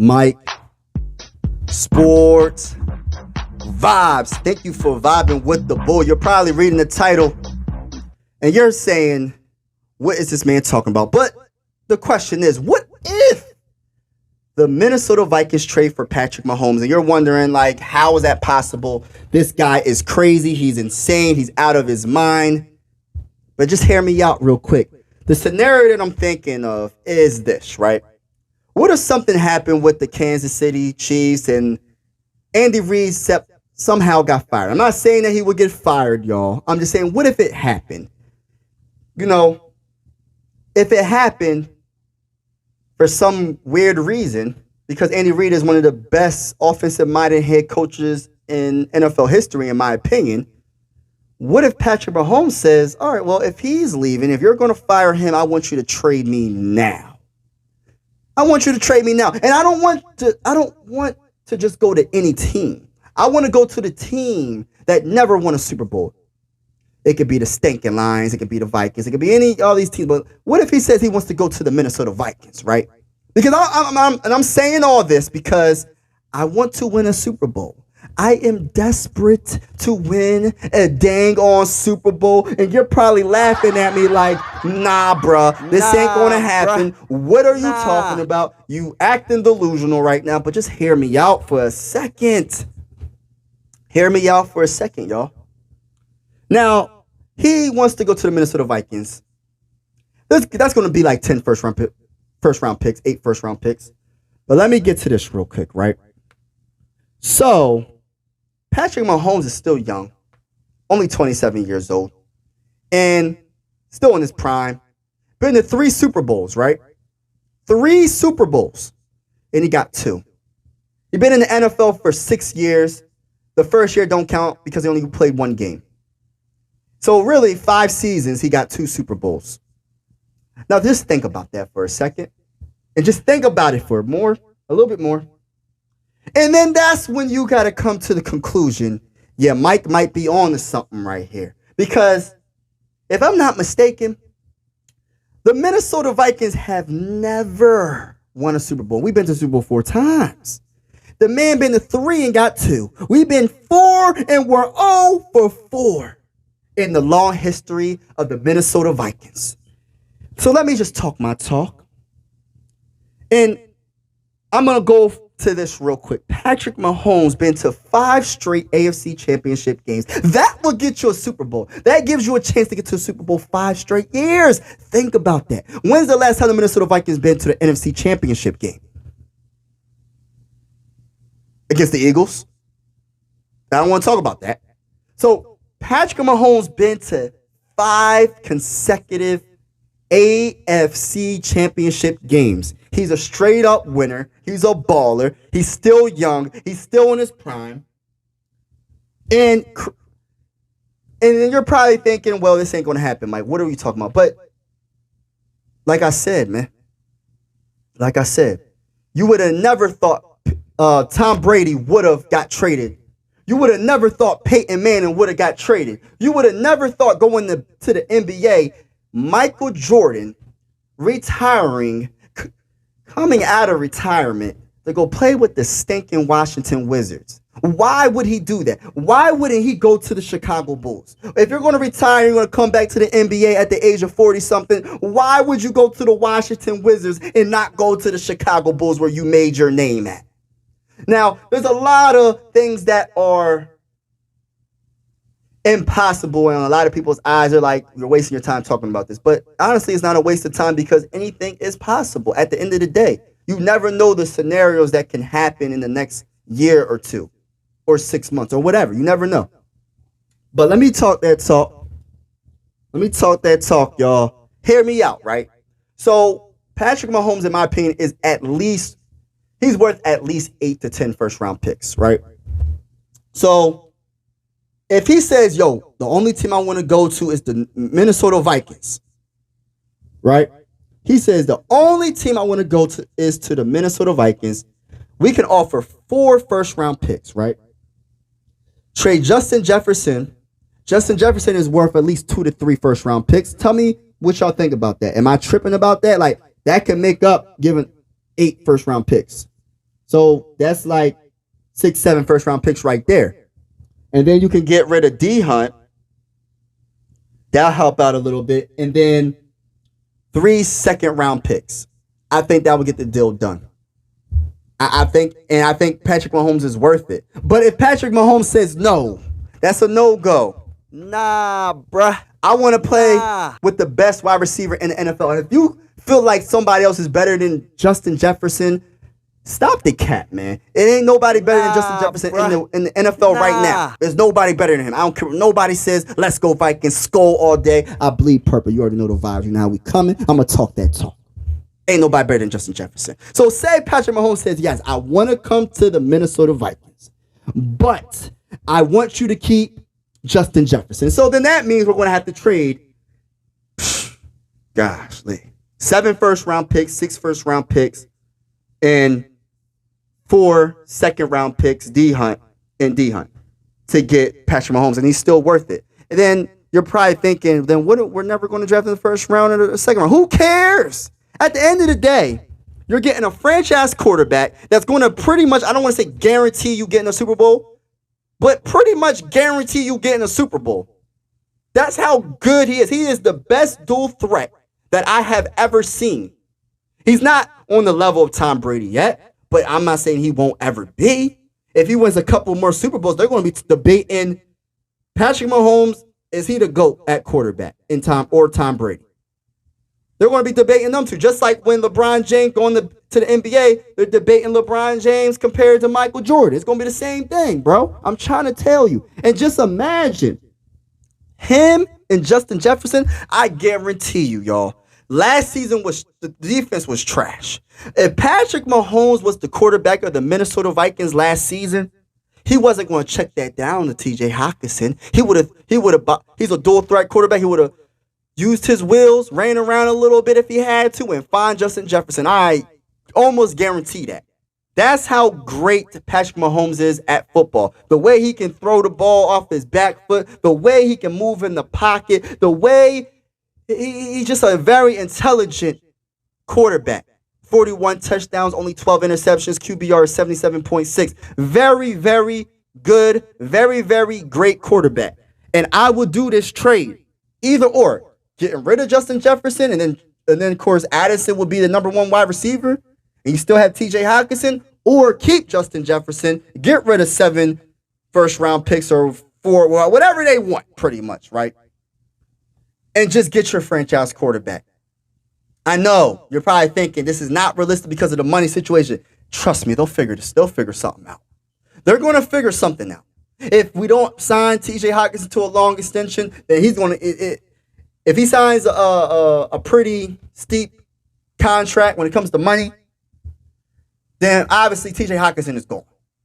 Mike, sports, vibes. Thank you for vibing with the bull. You're probably reading the title and you're saying, what is this man talking about? But the question is, what if the Minnesota Vikings trade for Patrick Mahomes? And you're wondering, like, how is that possible? This guy is crazy. He's insane. He's out of his mind. But just hear me out real quick. The scenario that I'm thinking of is this, right? What if something happened with the Kansas City Chiefs and Andy Reid somehow got fired? I'm not saying that he would get fired, y'all. I'm just saying, what if it happened? You know, if it happened for some weird reason, because Andy Reid is one of the best offensive-minded head coaches in NFL history, in my opinion, what if Patrick Mahomes says, all right, well, if he's leaving, if you're going to fire him, I want you to trade me now. I want you to trade me now. And I don't want to just go to any team. I want to go to the team that never won a Super Bowl. It could be the Stinking Lions. It could be the Vikings. It could be all these teams. But what if he says he wants to go to the Minnesota Vikings, right? Because I'm saying all this because I want to win a Super Bowl. I am desperate to win a dang on Super Bowl. And you're probably laughing at me like, nah, bruh, this ain't going to happen. Bruh. What are you talking about? You acting delusional right now, but just hear me out for a second. Hear me out for a second, y'all. Now, he wants to go to the Minnesota Vikings. That's going to be like 10 first round picks, 8 first round picks. But let me get to this real quick, right? So, Patrick Mahomes is still young, only 27 years old, and still in his prime. Been to 3 Super Bowls, right? 3 Super Bowls, and he got 2. He's been in the NFL for 6 years. The first year don't count because he only played 1 game. So really, 5 seasons, he got 2 Super Bowls. Now, just think about that for a second. And just think about it for a little bit more. And then that's when you got to come to the conclusion, yeah, Mike might be on to something right here. Because if I'm not mistaken, the Minnesota Vikings have never won a Super Bowl. We've been to Super Bowl 4 times. The man been to 3 and got 2. We've been 4 and we're 0 for 4. In the long history of the Minnesota Vikings. So let me just talk my talk. And I'm going to go to this real quick. Patrick Mahomes been to 5 straight AFC championship games. That will get you a Super Bowl. That gives you a chance to get to a Super Bowl 5 straight years. Think about that. When's the last time the Minnesota Vikings been to the NFC championship game? Against the Eagles? I don't want to talk about that. So, Patrick Mahomes been to 5 consecutive AFC championship games. He's a straight up winner. He's a baller. He's still young. He's still in his prime. And then you're probably thinking, well, this ain't going to happen, Mike. What are we talking about? But like I said, man, you would have never thought Tom Brady would have got traded. You would have never thought Peyton Manning would have got traded. You would have never thought going to the NBA, Michael Jordan retiring, coming out of retirement to go play with the stinking Washington Wizards. Why would he do that? Why wouldn't he go to the Chicago Bulls? If you're going to retire, you're going to come back to the NBA at the age of 40-something, why would you go to the Washington Wizards and not go to the Chicago Bulls where you made your name at? Now, there's a lot of things that are impossible, and a lot of people's eyes are like, you're wasting your time talking about this. But honestly, it's not a waste of time because anything is possible. At the end of the day, you never know the scenarios that can happen in the next year or 2 or 6 months or whatever. You never know. But let me talk that talk. Y'all. Hear me out, right? So, Patrick Mahomes, in my opinion, is he's worth at least 8 to 10 first round picks, right? So if he says, yo, the only team I want to go to is the Minnesota Vikings, right? He says the only team I want to go to is to the Minnesota Vikings. We can offer 4 first round picks, right? Trade Justin Jefferson. Justin Jefferson is worth at least 2 to 3 first round picks. Tell me what y'all think about that. Am I tripping about that? Like, that can make up giving 8 first round picks. So that's like 6, 7 first round picks right there. And then you can get rid of D Hunt. That'll help out a little bit. And then 3 second round picks. I think that would get the deal done. I think Patrick Mahomes is worth it. But if Patrick Mahomes says no, that's a no-go. Nah, bruh. I want to play with the best wide receiver in the NFL. And if you feel like somebody else is better than Justin Jefferson, stop the cap, man. It ain't nobody better than Justin Jefferson in the NFL right now. There's nobody better than him. I don't care what nobody says. Let's go Vikings. Skull all day. I bleed purple. You already know the vibes. You know how we coming. I'm going to talk that talk. Ain't nobody better than Justin Jefferson. So say Patrick Mahomes says, yes, I want to come to the Minnesota Vikings, but I want you to keep Justin Jefferson. So then that means we're going to have to trade, gosh, 7 first round picks, 6 first round picks, and 4 second round picks, D Hunt to get Patrick Mahomes, and he's still worth it. And then you're probably thinking, then we're never going to draft in the first round or the second round. Who cares? At the end of the day, you're getting a franchise quarterback that's going to pretty much, I don't want to say guarantee you getting a Super Bowl, but pretty much guarantee you getting a Super Bowl. That's how good he is. He is the best dual threat that I have ever seen. He's not on the level of Tom Brady yet, but I'm not saying he won't ever be. If he wins a couple more Super Bowls, they're going to be debating Patrick Mahomes, is he the GOAT at quarterback in Tom Brady? They're going to be debating them too. Just like when LeBron James going to the NBA, they're debating LeBron James compared to Michael Jordan. It's going to be the same thing, bro. I'm trying to tell you. And just imagine him and Justin Jefferson. I guarantee you, y'all, last season the defense was trash. If Patrick Mahomes was the quarterback of the Minnesota Vikings last season, he wasn't going to check that down to TJ Hockenson. He's a dual threat quarterback. He would have used his wheels, ran around a little bit if he had to, and find Justin Jefferson. I almost guarantee that. That's how great Patrick Mahomes is at football. The way he can throw the ball off his back foot, the way he can move in the pocket, the way he's just a very intelligent quarterback. 41 touchdowns, only 12 interceptions, QBR is 77.6. Very, very good, very, very great quarterback. And I would do this trade, either or. Getting rid of Justin Jefferson, and then of course Addison would be the number 1 wide receiver, and you still have TJ Hockenson, or keep Justin Jefferson, get rid of 7 first round picks or 4, well, whatever they want, pretty much, right? And just get your franchise quarterback. I know you're probably thinking this is not realistic because of the money situation. Trust me, they'll figure something out. They're going to figure something out. If we don't sign TJ Hockenson to a long extension, then he's going to. If he signs a pretty steep contract when it comes to money, then obviously TJ Hockenson is gone.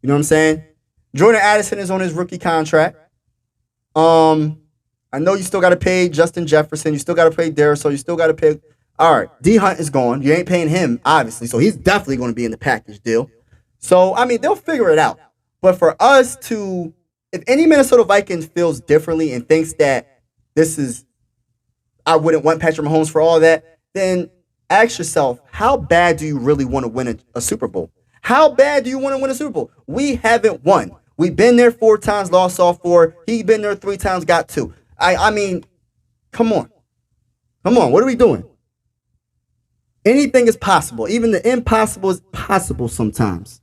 You know what I'm saying? Jordan Addison is on his rookie contract. I know you still got to pay Justin Jefferson. You still got to pay Darius. So you still got to pay. All right, D Hunt is gone. You ain't paying him, obviously. So he's definitely going to be in the package deal. So, I mean, they'll figure it out. But for us to, if any Minnesota Vikings feels differently and thinks that this is, I wouldn't want Patrick Mahomes for all that, then ask yourself, how bad do you really want to win a Super Bowl? How bad do you want to win a Super Bowl? We haven't won. We've been there 4 times, lost all 4. He's been there 3 times, got 2. I mean, come on. Come on, what are we doing? Anything is possible. Even the impossible is possible sometimes.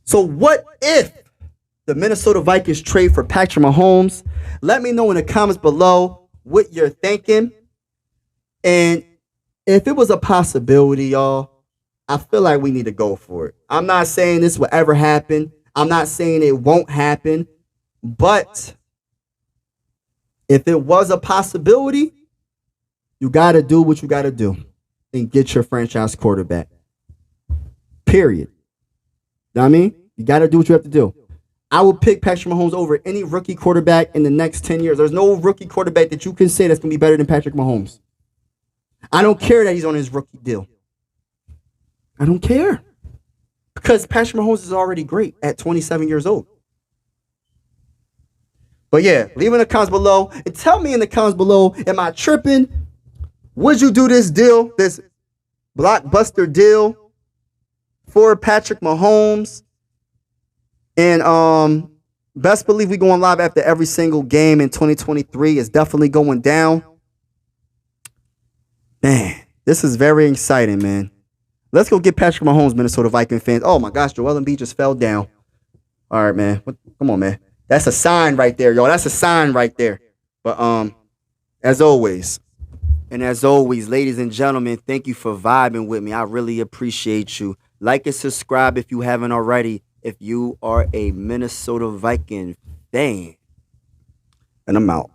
So what if the Minnesota Vikings trade for Patrick Mahomes? Let me know in the comments below what you're thinking. And if it was a possibility, y'all, I feel like we need to go for it. I'm not saying this will ever happen. I'm not saying it won't happen. But if it was a possibility, you got to do what you got to do and get your franchise quarterback. Period. You know what I mean? You got to do what you have to do. I will pick Patrick Mahomes over any rookie quarterback in the next 10 years. There's no rookie quarterback that you can say that's going to be better than Patrick Mahomes. I don't care that he's on his rookie deal. I don't care. Because Patrick Mahomes is already great at 27 years old. But yeah, leave in the comments below and tell me in the comments below, am I tripping? Would you do this deal, this blockbuster deal for Patrick Mahomes. And best believe we going live after every single game in 2023. It's definitely going down. Man, this is very exciting, man. Let's go get Patrick Mahomes, Minnesota Viking fans. Oh my gosh, Joel Embiid just fell down. All right, man. Come on, man. That's a sign right there, y'all. That's a sign right there. But as always, ladies and gentlemen, thank you for vibing with me. I really appreciate you. Like and subscribe if you haven't already. If you are a Minnesota Viking fan. And I'm out.